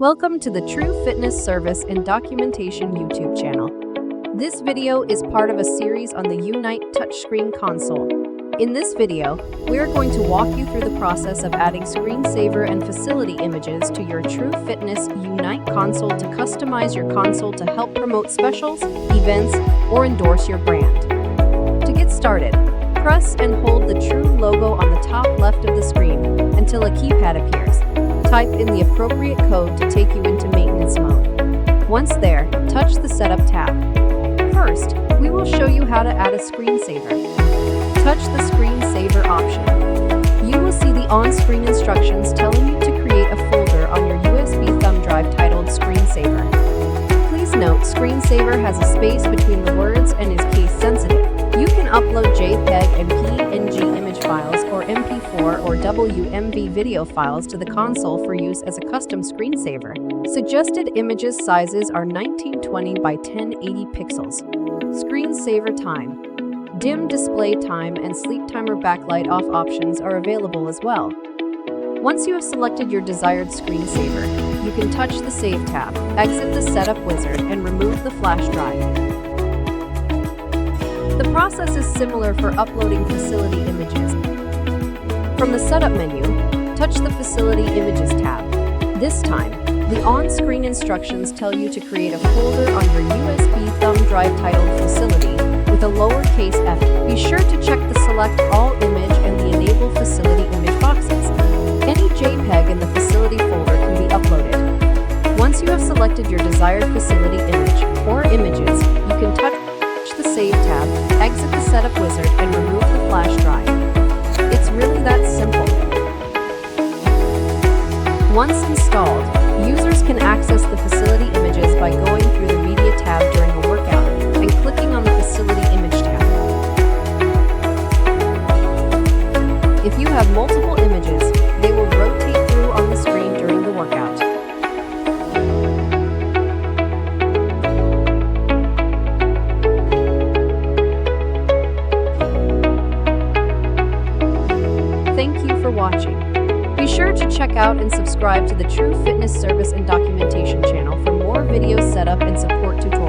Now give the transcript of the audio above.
Welcome to the True Fitness Service and Documentation YouTube channel. This video is part of a series on the Unite touchscreen console. In this video, we are going to walk you through the process of adding screensaver and facility images to your True Fitness Unite console to customize your console to help promote specials, events, or endorse your brand. To get started, press and hold the True logo on the top left of the screen until a keypad appears. Type in the appropriate code to take you into maintenance mode. Once there, touch the Setup tab. First, we will show you how to add a screensaver. Touch the Screensaver option. You will see the on-screen instructions telling you to create a folder on your USB thumb drive titled Screensaver. Please note, Screensaver has a space between the words and is case sensitive. You can upload JPEG and PNG image files or MP4 or WMV video files to the console for use as a custom screensaver. Suggested images sizes are 1920 by 1080 pixels. Screensaver time. Dim display time and sleep timer backlight off options are available as well. Once you have selected your desired screensaver, you can touch the Save tab, exit the Setup wizard, and remove the flash drive. The process is similar for uploading facility images. From the Setup menu, touch the Facility Images tab. This time, the on-screen instructions tell you to create a folder on your USB thumb drive titled Facility with a lowercase f. Be sure to check the Select All Image and the Enable Facility Image boxes. Any JPEG in the Facility folder can be uploaded. Once you have selected your desired facility image or images, you can touch the Save tab, exit the Setup wizard, and remove the flash drive. It's really that simple. Once installed, users can access the facility images by going through the Media tab during a workout and clicking on the Facility Image tab. If you have multiple images, they will rotate through on the screen during the workout. Thank you for watching. Be sure to check out and subscribe to the True Fitness Service and Documentation channel for more video setup and support tutorials.